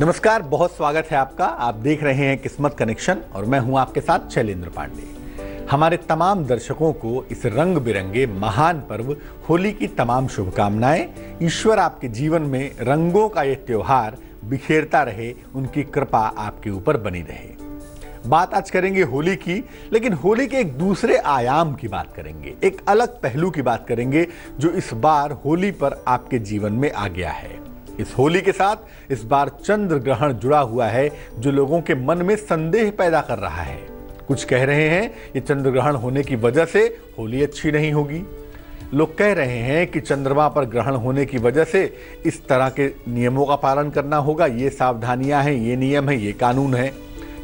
नमस्कार, बहुत स्वागत है आपका। आप देख रहे हैं किस्मत कनेक्शन और मैं हूं आपके साथ शैलेंद्र पांडे। हमारे तमाम दर्शकों को इस रंग बिरंगे महान पर्व होली की तमाम शुभकामनाएं। ईश्वर आपके जीवन में रंगों का ये त्योहार बिखेरता रहे, उनकी कृपा आपके ऊपर बनी रहे। बात आज करेंगे होली की, लेकिन होली के एक दूसरे आयाम की बात करेंगे, एक अलग पहलू की बात करेंगे जो इस बार होली पर आपके जीवन में आ गया है। इस होली के साथ इस बार चंद्र ग्रहण जुड़ा हुआ है जो लोगों के मन में संदेह पैदा कर रहा है। कुछ कह रहे हैं ये चंद्र ग्रहण होने की वजह से होली अच्छी नहीं होगी। लोग कह रहे हैं कि चंद्रमा पर ग्रहण होने की वजह से इस तरह के नियमों का पालन करना होगा, ये सावधानियां हैं, ये नियम है, ये कानून है।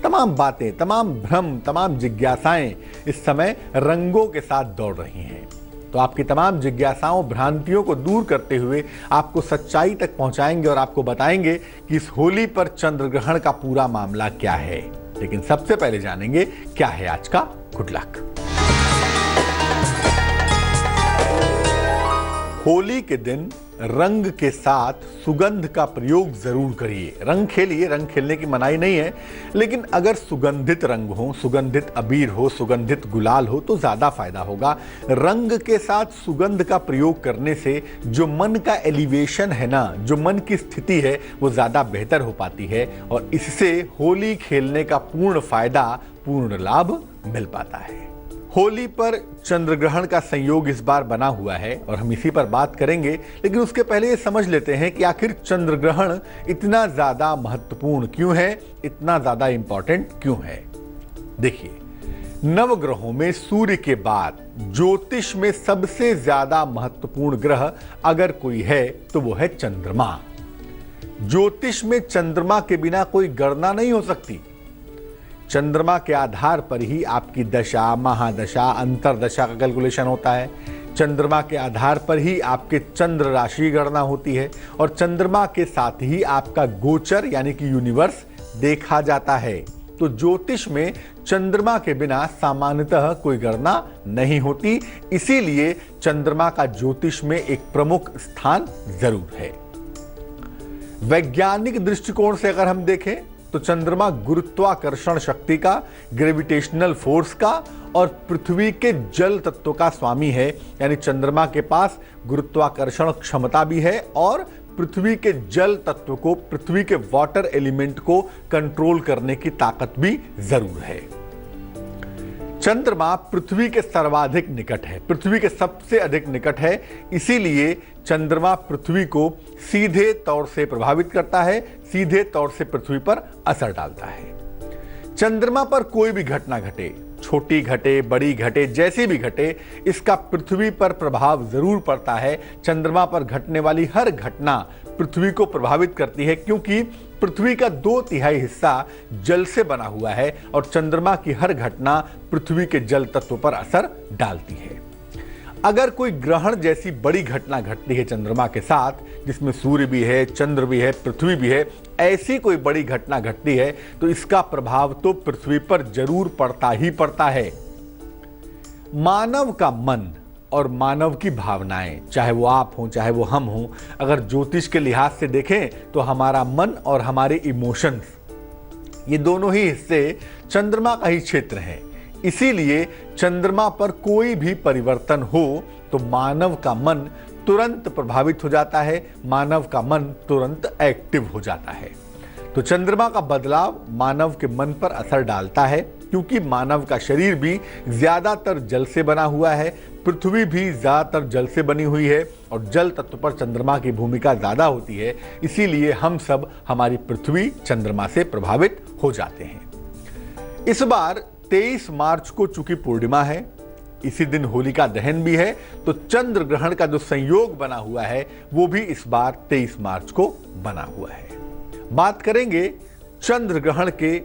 तमाम बातें, तमाम भ्रम, तमाम जिज्ञासाएं इस समय रंगों के साथ दौड़ रही हैं। तो आपकी तमाम जिज्ञासाओं, भ्रांतियों को दूर करते हुए आपको सच्चाई तक पहुंचाएंगे और आपको बताएंगे कि इस होली पर चंद्र ग्रहण का पूरा मामला क्या है। लेकिन सबसे पहले जानेंगे क्या है आज का गुड लक। होली के दिन रंग के साथ सुगंध का प्रयोग जरूर करिए। रंग खेलिए, रंग खेलने की मनाही नहीं है, लेकिन अगर सुगंधित रंग हो, सुगंधित अबीर हो, सुगंधित गुलाल हो तो ज्यादा फायदा होगा। रंग के साथ सुगंध का प्रयोग करने से जो मन का एलिवेशन है ना, जो मन की स्थिति है, वो ज्यादा बेहतर हो पाती है और इससे होली खेलने का पूर्ण फायदा, पूर्ण लाभ मिल पाता है। होली पर चंद्र ग्रहण का संयोग इस बार बना हुआ है और हम इसी पर बात करेंगे, लेकिन उसके पहले ये समझ लेते हैं कि आखिर चंद्र ग्रहण इतना ज्यादा महत्वपूर्ण क्यों है, इतना ज्यादा इंपॉर्टेंट क्यों है। देखिए, नवग्रहों में सूर्य के बाद ज्योतिष में सबसे ज्यादा महत्वपूर्ण ग्रह अगर कोई है तो वो है चंद्रमा। ज्योतिष में चंद्रमा के बिना कोई गणना नहीं हो सकती। चंद्रमा के आधार पर ही आपकी दशा, महादशा, अंतरदशा का कैलकुलेशन होता है। चंद्रमा के आधार पर ही आपके चंद्र राशि गणना होती है और चंद्रमा के साथ ही आपका गोचर यानी कि यूनिवर्स देखा जाता है। तो ज्योतिष में चंद्रमा के बिना सामान्यतः कोई गणना नहीं होती, इसीलिए चंद्रमा का ज्योतिष में एक प्रमुख स्थान जरूर है। वैज्ञानिक दृष्टिकोण से अगर हम देखें तो चंद्रमा गुरुत्वाकर्षण शक्ति का, ग्रेविटेशनल फोर्स का और पृथ्वी के जल तत्व का स्वामी है। यानी चंद्रमा के पास गुरुत्वाकर्षण क्षमता भी है और पृथ्वी के जल तत्व को, पृथ्वी के वाटर एलिमेंट को कंट्रोल करने की ताकत भी जरूर है। चंद्रमा पृथ्वी के सर्वाधिक निकट है, पृथ्वी के सबसे अधिक निकट है, इसीलिए चंद्रमा पृथ्वी को सीधे तौर से प्रभावित करता है, सीधे तौर से पृथ्वी पर असर डालता है। चंद्रमा पर कोई भी घटना घटे, छोटी घटे, बड़ी घटे, जैसी भी घटे, इसका पृथ्वी पर प्रभाव जरूर पड़ता है। चंद्रमा पर घटने वाली हर घटना पृथ्वी को प्रभावित करती है, क्योंकि पृथ्वी का 2/3 हिस्सा जल से बना हुआ है और चंद्रमा की हर घटना पृथ्वी के जल तत्व पर असर डालती है। अगर कोई ग्रहण जैसी बड़ी घटना घटती है चंद्रमा के साथ, जिसमें सूर्य भी है, चंद्र भी है, पृथ्वी भी है, ऐसी कोई बड़ी घटना घटती है तो इसका प्रभाव तो पृथ्वी पर जरूर पड़ता ही पड़ता है। मानव का मन और मानव की भावनाएं, चाहे वो आप हों चाहे वो हम हों, अगर ज्योतिष के लिहाज से देखें तो हमारा मन और हमारे इमोशंस, ये दोनों ही हिस्से चंद्रमा का ही क्षेत्र है। इसीलिए चंद्रमा पर कोई भी परिवर्तन हो तो मानव का मन तुरंत प्रभावित हो जाता है, मानव का मन तुरंत एक्टिव हो जाता है। तो चंद्रमा का बदलाव मानव के मन पर असर डालता है, क्योंकि मानव का शरीर भी ज्यादातर जल से बना हुआ है, पृथ्वी भी ज्यादातर जल से बनी हुई है और जल तत्व पर चंद्रमा की भूमिका ज्यादा होती है। इसीलिए हम सब, हमारी पृथ्वी चंद्रमा से प्रभावित हो जाते हैं। इस बार 23 मार्च को चूंकि पूर्णिमा है, इसी दिन होलिका दहन भी है, तो चंद्र ग्रहण का जो संयोग बना हुआ है वो भी इस बार 23 मार्च को बना हुआ है। बात करेंगे चंद्र ग्रहण के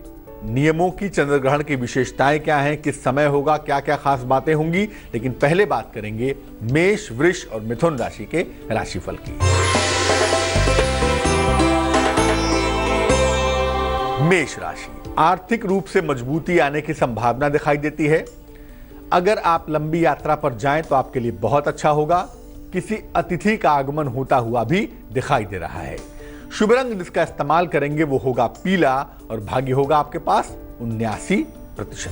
नियमों की, चंद्र ग्रहण की विशेषताएं क्या हैं, किस समय होगा, क्या क्या खास बातें होंगी। लेकिन पहले बात करेंगे मेष, वृष और मिथुन राशि के राशिफल की। मेष राशि, आर्थिक रूप से मजबूती आने की संभावना दिखाई देती है। अगर आप लंबी यात्रा पर जाएं तो आपके लिए बहुत अच्छा होगा। किसी अतिथि का आगमन होता हुआ भी दिखाई दे रहा है। शुभ रंग जिसका इस्तेमाल करेंगे वो होगा पीला और भाग्य होगा आपके पास 79%।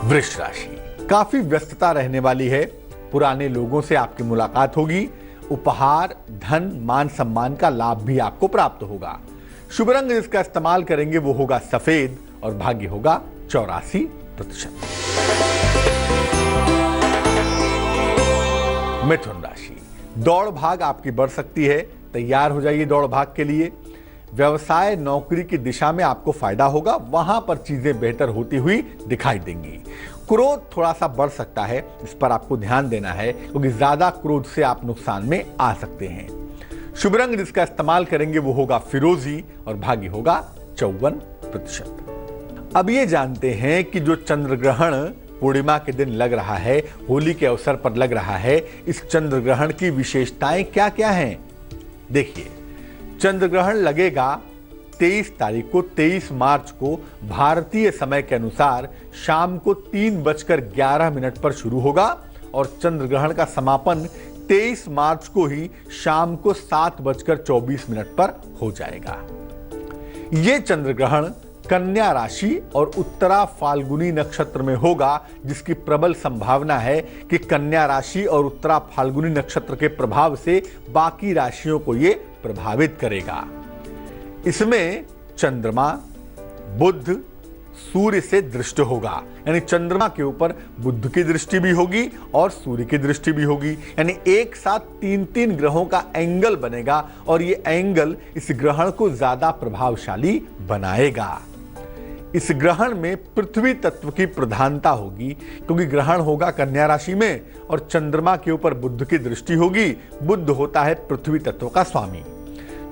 वृष राशि, काफी व्यस्तता रहने वाली है। पुराने लोगों से आपकी मुलाकात होगी। उपहार, धन, मान सम्मान का लाभ भी आपको प्राप्त होगा। शुभ रंग जिसका इस्तेमाल करेंगे वो होगा सफेद और भाग्य होगा 84%। मिथुन राशि, दौड़ भाग आपकी बढ़ सकती है। तैयार हो जाइए दौड़ भाग के लिए। व्यवसाय, नौकरी की दिशा में आपको फायदा होगा। वहां पर चीजें बेहतर होती हुई दिखाई देंगी। क्रोध थोड़ा सा बढ़ सकता है, इस पर आपको ध्यान देना है क्योंकि ज्यादा क्रोध से आप नुकसान में आ सकते हैं। शुभ रंग जिसका इस्तेमाल करेंगे वो होगा फिरोजी और भाग्य होगा 54%। अब ये जानते हैं कि जो चंद्र ग्रहण पूर्णिमा के दिन लग रहा है, होली के अवसर पर लग रहा है, इस चंद्र ग्रहण की विशेषताएं क्या क्या हैं। देखिए, चंद्र ग्रहण लगेगा 23 तारीख को, 23 मार्च को भारतीय समय के अनुसार शाम को 3:11 पर शुरू होगा और चंद्र ग्रहण का समापन 23 मार्च को ही शाम को 7:24 पर हो जाएगा। यह चंद्र ग्रहण कन्या राशि और उत्तरा फाल्गुनी नक्षत्र में होगा, जिसकी प्रबल संभावना है कि कन्या राशि और उत्तरा फाल्गुनी नक्षत्र के प्रभाव से बाकी राशियों को यह प्रभावित करेगा। इसमें चंद्रमा, बुध, सूर्य से दृष्ट होगा, यानी चंद्रमा के ऊपर बुध की दृष्टि भी होगी और सूर्य की दृष्टि भी होगी, यानी एक साथ 3-3 ग्रहों का एंगल बनेगा और ये एंगल इस ग्रहण को ज्यादा प्रभावशाली बनाएगा। इस ग्रहण में पृथ्वी तत्व की प्रधानता होगी क्योंकि ग्रहण होगा कन्या राशि में और चंद्रमा के ऊपर बुध की दृष्टि होगी। बुध होता है पृथ्वी तत्व का स्वामी,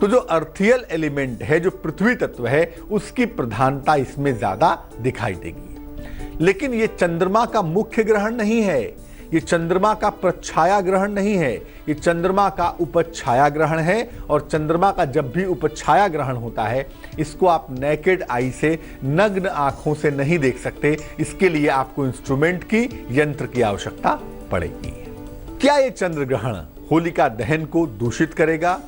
तो जो अर्थियल एलिमेंट है, जो पृथ्वी तत्व है, उसकी प्रधानता इसमें ज्यादा दिखाई देगी। लेकिन ये चंद्रमा का मुख्य ग्रहण नहीं है, ये चंद्रमा का प्रच्छाया ग्रहण नहीं है, ये चंद्रमा का उपच्छाया ग्रहण है। और चंद्रमा का जब भी उपच्छाया ग्रहण होता है, इसको आप नेकेड आई से, नग्न आंखों से नहीं देख सकते। इसके लिए आपको इंस्ट्रूमेंट की, यंत्र की आवश्यकता पड़ेगी। क्या ये चंद्र ग्रहण होलिका दहन को दूषित करेगा?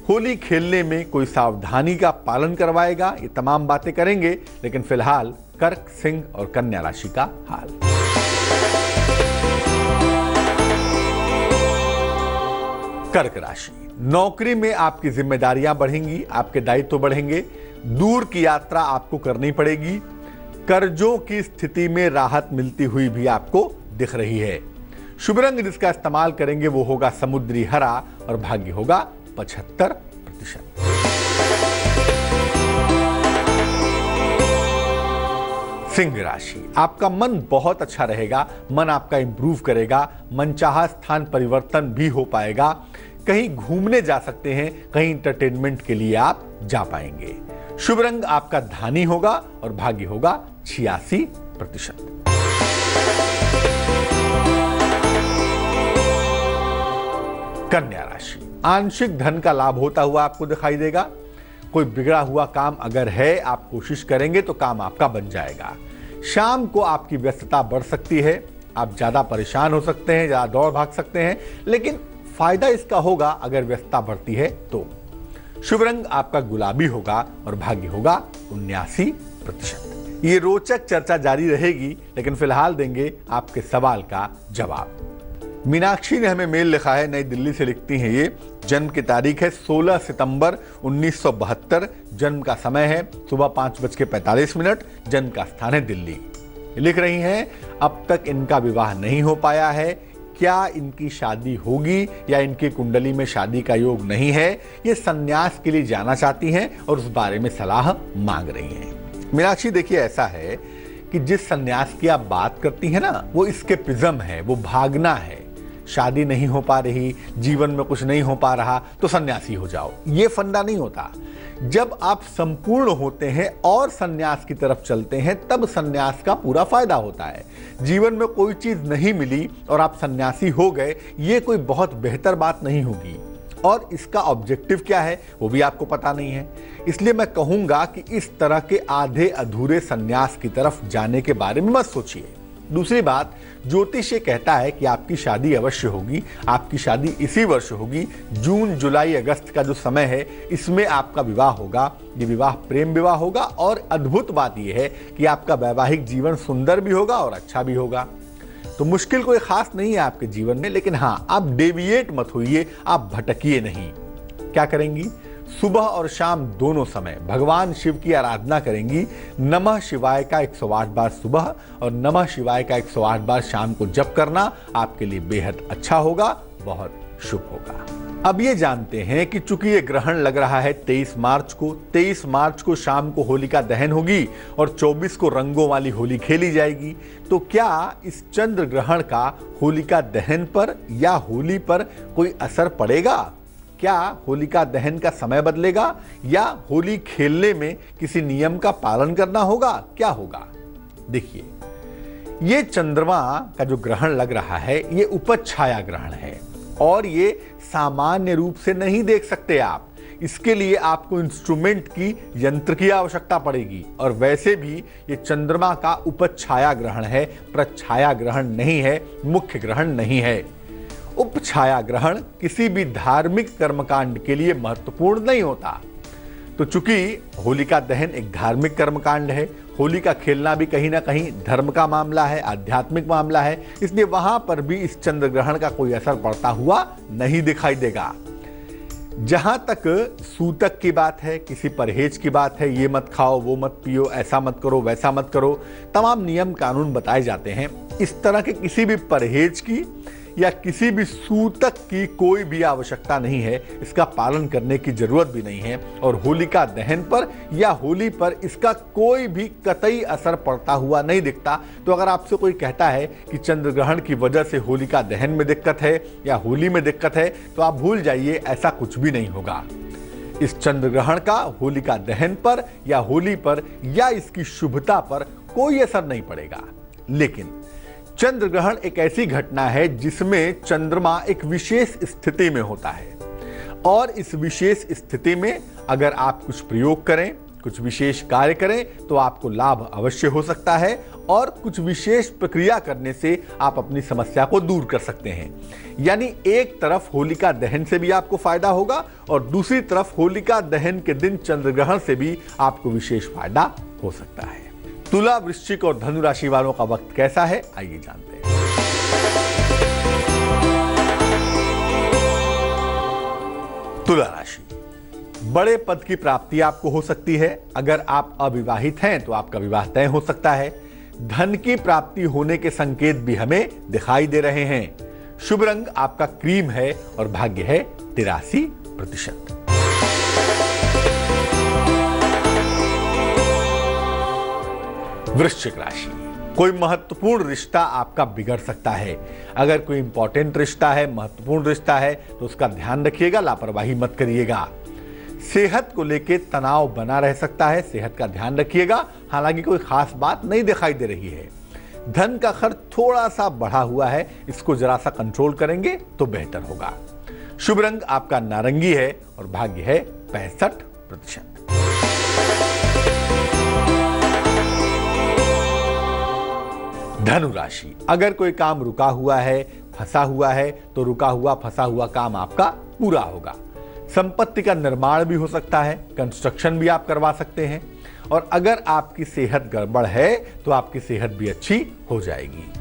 होली खेलने में कोई सावधानी का पालन करवाएगा? ये तमाम बातें करेंगे, लेकिन फिलहाल कर्क, सिंह और कन्या राशि का हाल। कर्क राशि, नौकरी में आपकी जिम्मेदारियां बढ़ेंगी, आपके दायित्व बढ़ेंगे। दूर की यात्रा आपको करनी पड़ेगी। कर्जों की स्थिति में राहत मिलती हुई भी आपको दिख रही है। शुभ रंग जिसका इस्तेमाल करेंगे वो होगा समुद्री हरा और भाग्य होगा 75%। सिंह राशि, आपका मन बहुत अच्छा रहेगा, मन आपका इंप्रूव करेगा, मनचाहा स्थान परिवर्तन भी हो पाएगा। कहीं घूमने जा सकते हैं, कहीं इंटरटेनमेंट के लिए आप जा पाएंगे। शुभ रंग आपका धानी होगा और भाग्य होगा 86%। कन्या राशि, आंशिक धन का लाभ होता हुआ आपको दिखाई देगा। कोई बिगड़ा हुआ काम अगर है, आप कोशिश करेंगे तो काम आपका बन जाएगा। शाम को आपकी व्यस्तता बढ़ सकती है, आप ज्यादा परेशान हो सकते हैं, ज्यादा दौड़ भाग सकते हैं, लेकिन फायदा इसका होगा अगर व्यस्तता बढ़ती है तो। शुभ रंग आपका गुलाबी होगा और भाग्य होगा 79%। ये रोचक चर्चा जारी रहेगी, लेकिन फिलहाल देंगे आपके सवाल का जवाब। मीनाक्षी ने हमें मेल लिखा है, नई दिल्ली से लिखती हैं। ये जन्म की तारीख है 16 सितंबर 1972, जन्म का समय है सुबह 5:45, जन्म का स्थान है दिल्ली। लिख रही हैं, अब तक इनका विवाह नहीं हो पाया है, क्या इनकी शादी होगी या इनकी कुंडली में शादी का योग नहीं है। ये संन्यास के लिए जाना चाहती हैं और उस बारे में सलाह मांग रही हैं। मीनाक्षी, देखिए ऐसा है कि जिस संन्यास की आप बात करती हैं ना, वो एस्केपिज्म है, वो भागना है। शादी नहीं हो पा रही, जीवन में कुछ नहीं हो पा रहा, तो सन्यासी हो जाओ, ये फंडा नहीं होता। जब आप संपूर्ण होते हैं और सन्यास की तरफ चलते हैं, तब सन्यास का पूरा फायदा होता है। जीवन में कोई चीज नहीं मिली और आप सन्यासी हो गए, ये कोई बहुत बेहतर बात नहीं होगी। और इसका ऑब्जेक्टिव क्या है वो भी आपको पता नहीं है। इसलिए मैं कहूंगा कि इस तरह के आधे अधूरे सन्यास की तरफ जाने के बारे में मत सोचिए। दूसरी बात, ज्योतिष ये कहता है कि आपकी शादी अवश्य होगी, आपकी शादी इसी वर्ष होगी। जून, जुलाई, अगस्त का जो समय है इसमें आपका विवाह होगा। ये विवाह प्रेम विवाह होगा और अद्भुत बात यह है कि आपका वैवाहिक जीवन सुंदर भी होगा और अच्छा भी होगा। तो मुश्किल कोई खास नहीं है आपके जीवन में, लेकिन हाँ, आप डेविएट मत होइए, आप भटकिए नहीं। क्या करेंगी? सुबह और शाम दोनों समय भगवान शिव की आराधना करेंगी। नमः शिवाय का 108 बार सुबह और नमः शिवाय का 108 बार शाम को जप करना आपके लिए बेहद अच्छा होगा, बहुत शुभ होगा। अब ये जानते हैं कि चूंकि ये ग्रहण लग रहा है 23 मार्च को शाम को होलिका दहन होगी और 24 को रंगों वाली होली खेली जाएगी। तो क्या इस चंद्र ग्रहण का होलिका दहन पर या होली पर कोई असर पड़ेगा? क्या होलिका दहन का समय बदलेगा या होली खेलने में किसी नियम का पालन करना होगा? क्या होगा? देखिए, ये चंद्रमा का जो ग्रहण लग रहा है ये उपज छाया ग्रहण है और ये सामान्य रूप से नहीं देख सकते आप। इसके लिए आपको इंस्ट्रूमेंट की, यंत्र की आवश्यकता पड़ेगी। और वैसे भी ये चंद्रमा का उपज छाया ग्रहण है, प्रछाया ग्रहण नहीं है, मुख्य ग्रहण नहीं है। उपछाया ग्रहण किसी भी धार्मिक कर्मकांड के लिए महत्वपूर्ण नहीं होता। तो चूंकि होलिका दहन एक धार्मिक कर्मकांड है, होली का खेलना भी कहीं ना कहीं धर्म का मामला है, आध्यात्मिक मामला है, इसलिए वहां पर भी इस चंद्र ग्रहण का कोई असर पड़ता हुआ नहीं दिखाई देगा। जहां तक सूतक की बात है, किसी परहेज की बात है, ये मत खाओ, वो मत पियो, ऐसा मत करो, वैसा मत करो, तमाम नियम कानून बताए जाते हैं। इस तरह के किसी भी परहेज की या किसी भी सूतक की कोई भी आवश्यकता नहीं है, इसका पालन करने की जरूरत भी नहीं है। और होलिका दहन पर या होली पर इसका कोई भी कतई असर पड़ता हुआ नहीं दिखता। तो अगर आपसे कोई कहता है कि चंद्र ग्रहण की वजह से होलिका दहन में दिक्कत है या होली में दिक्कत है, तो आप भूल जाइए, ऐसा कुछ भी नहीं होगा। इस चंद्र ग्रहण का होलिका दहन पर या होली पर या इसकी शुभता पर कोई असर नहीं पड़ेगा। लेकिन चंद्र ग्रहण एक ऐसी घटना है जिसमें चंद्रमा एक विशेष स्थिति में होता है और इस विशेष स्थिति में अगर आप कुछ प्रयोग करें, कुछ विशेष कार्य करें, तो आपको लाभ अवश्य हो सकता है और कुछ विशेष प्रक्रिया करने से आप अपनी समस्या को दूर कर सकते हैं। यानी एक तरफ होलिका दहन से भी आपको फायदा होगा और दूसरी तरफ होलिका दहन के दिन चंद्र ग्रहण से भी आपको विशेष फायदा हो सकता है। तुला, वृश्चिक और धनु राशि वालों का वक्त कैसा है, आइए जानते हैं। तुला राशि, बड़े पद की प्राप्ति आपको हो सकती है। अगर आप अविवाहित हैं तो आपका विवाह तय हो सकता है। धन की प्राप्ति होने के संकेत भी हमें दिखाई दे रहे हैं। शुभ रंग आपका क्रीम है और भाग्य है 83%। वृश्चिक राशि, कोई महत्वपूर्ण रिश्ता आपका बिगड़ सकता है। अगर कोई इंपॉर्टेंट रिश्ता है, महत्वपूर्ण रिश्ता है, तो उसका ध्यान रखिएगा, लापरवाही मत करिएगा। सेहत को लेकर तनाव बना रह सकता है, सेहत का ध्यान रखिएगा। हालांकि कोई खास बात नहीं दिखाई दे रही है। धन का खर्च थोड़ा सा बढ़ा हुआ है, इसको जरा सा कंट्रोल करेंगे तो बेहतर होगा। शुभ रंग आपका नारंगी है और भाग्य है 65%। धनु राशि, अगर कोई काम रुका हुआ है, फंसा हुआ है, तो रुका हुआ फंसा हुआ काम आपका पूरा होगा। संपत्ति का निर्माण भी हो सकता है, कंस्ट्रक्शन भी आप करवा सकते हैं। और अगर आपकी सेहत गड़बड़ है तो आपकी सेहत भी अच्छी हो जाएगी।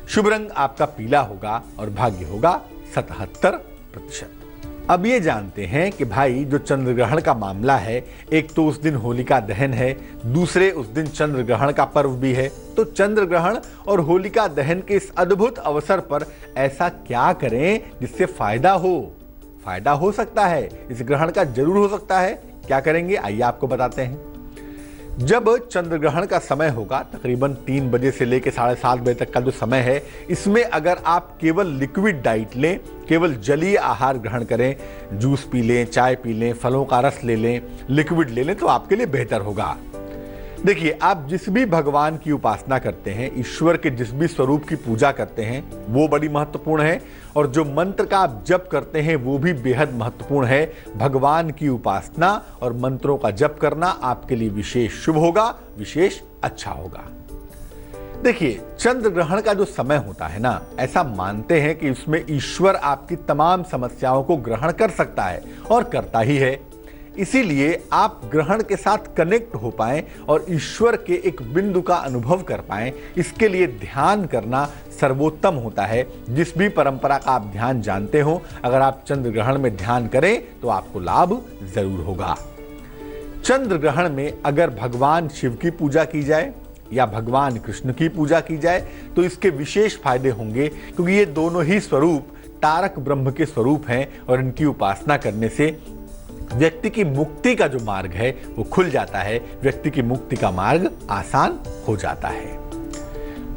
शुभ रंग आपका पीला होगा और भाग्य होगा 77%। अब ये जानते हैं कि भाई जो चंद्र ग्रहण का मामला है, एक तो उस दिन होलिका दहन है, दूसरे उस दिन चंद्र ग्रहण का पर्व भी है। तो चंद्र ग्रहण और होलिका दहन के इस अद्भुत अवसर पर ऐसा क्या करें जिससे फायदा हो सकता है, इस ग्रहण का जरूर हो सकता है। क्या करेंगे, आइए आपको बताते हैं। जब चंद्र ग्रहण का समय होगा, तकरीबन 3 बजे से लेकर 7:30 बजे तक का जो समय है, इसमें अगर आप केवल लिक्विड डाइट लें, केवल जलीय आहार ग्रहण करें, जूस पी लें, चाय पी लें, फलों का रस ले लें, लिक्विड ले लें, तो आपके लिए बेहतर होगा। देखिए, आप जिस भी भगवान की उपासना करते हैं, ईश्वर के जिस भी स्वरूप की पूजा करते हैं, वो बड़ी महत्वपूर्ण है। और जो मंत्र का आप जप करते हैं वो भी बेहद महत्वपूर्ण है। भगवान की उपासना और मंत्रों का जप करना आपके लिए विशेष शुभ होगा, विशेष अच्छा होगा। देखिए, चंद्र ग्रहण का जो समय होता है ना, ऐसा मानते हैं कि इसमें ईश्वर आपकी तमाम समस्याओं को ग्रहण कर सकता है और करता ही है। इसीलिए आप ग्रहण के साथ कनेक्ट हो पाएं और ईश्वर के एक बिंदु का अनुभव कर पाएं, इसके लिए ध्यान करना सर्वोत्तम होता है। जिस भी परंपरा का आप ध्यान जानते हो, अगर आप चंद्र ग्रहण में ध्यान करें तो आपको लाभ जरूर होगा। चंद्र ग्रहण में अगर भगवान शिव की पूजा की जाए या भगवान कृष्ण की पूजा की जाए तो इसके विशेष फायदे होंगे, क्योंकि ये दोनों ही स्वरूप तारक ब्रह्म के स्वरूप हैं और इनकी उपासना करने से व्यक्ति की मुक्ति का जो मार्ग है वो खुल जाता है, व्यक्ति की मुक्ति का मार्ग आसान हो जाता है।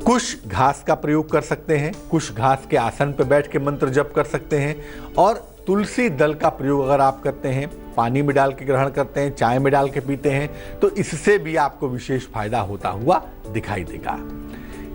कुश घास का प्रयोग कर सकते हैं, कुश घास के आसन पर बैठ के मंत्र जप कर सकते हैं और तुलसी दल का प्रयोग अगर आप करते हैं, पानी में डाल के ग्रहण करते हैं, चाय में डाल के पीते हैं, तो इससे भी आपको विशेष फायदा होता हुआ दिखाई देगा।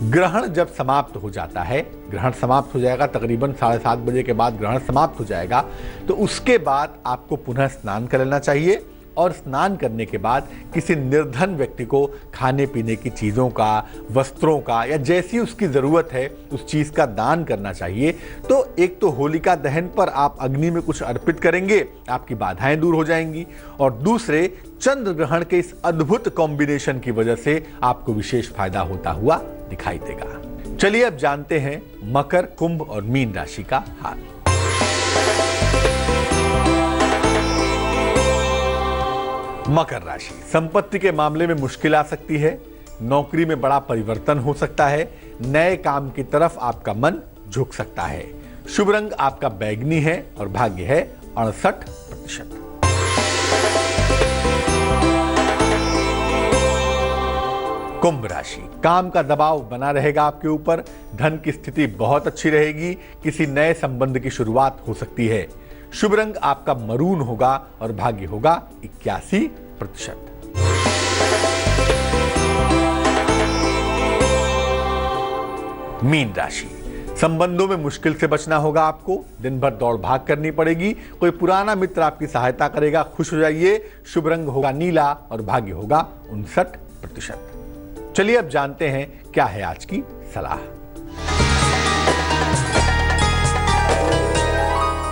ग्रहण जब समाप्त हो जाता है, ग्रहण समाप्त हो जाएगा तकरीबन 7:30 बजे के बाद ग्रहण समाप्त हो जाएगा, तो उसके बाद आपको पुनः स्नान कर लेना चाहिए और स्नान करने के बाद किसी निर्धन व्यक्ति को खाने पीने की चीज़ों का, वस्त्रों का या जैसी उसकी ज़रूरत है उस चीज़ का दान करना चाहिए। तो एक तो होलिका दहन पर आप अग्नि में कुछ अर्पित करेंगे, आपकी बाधाएं दूर हो जाएंगी, और दूसरे चंद्र ग्रहण के इस अद्भुत कॉम्बिनेशन की वजह से आपको विशेष फायदा होता हुआ दिखाई देगा। चलिए अब जानते हैं मकर, कुंभ और मीन राशि का हाल। मकर राशि, संपत्ति के मामले में मुश्किल आ सकती है, नौकरी में बड़ा परिवर्तन हो सकता है, नए काम की तरफ आपका मन झुक सकता है। शुभ रंग आपका बैंगनी है और भाग्य है 68%। कुंभ राशि, काम का दबाव बना रहेगा आपके ऊपर, धन की स्थिति बहुत अच्छी रहेगी, किसी नए संबंध की शुरुआत हो सकती है। शुभ रंग आपका मरून होगा और भाग्य होगा 81%। मीन राशि, संबंधों में मुश्किल से बचना होगा आपको, दिन भर दौड़ भाग करनी पड़ेगी, कोई पुराना मित्र आपकी सहायता करेगा, खुश हो जाइए। शुभ रंग होगा नीला और भाग्य होगा 59%। चलिए अब जानते हैं क्या है आज की सलाह।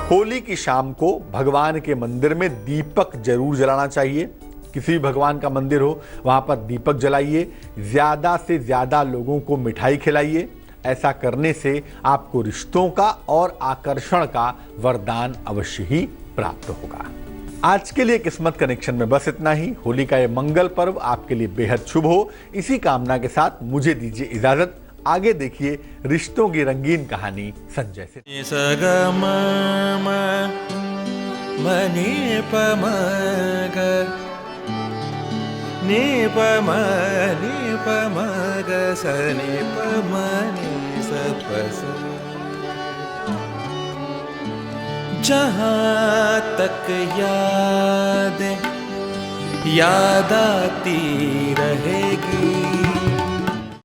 होली की शाम को भगवान के मंदिर में दीपक जरूर जलाना चाहिए। किसी भी भगवान का मंदिर हो वहां पर दीपक जलाइए, ज्यादा से ज्यादा लोगों को मिठाई खिलाइए। ऐसा करने से आपको रिश्तों का और आकर्षण का वरदान अवश्य ही प्राप्त होगा। आज के लिए किस्मत कनेक्शन में बस इतना ही। होली का ये मंगल पर्व आपके लिए बेहद शुभ हो, इसी कामना के साथ मुझे दीजिए इजाजत। आगे देखिए रिश्तों की रंगीन कहानी संजय से। जहाँ तक याद आती रहेगी।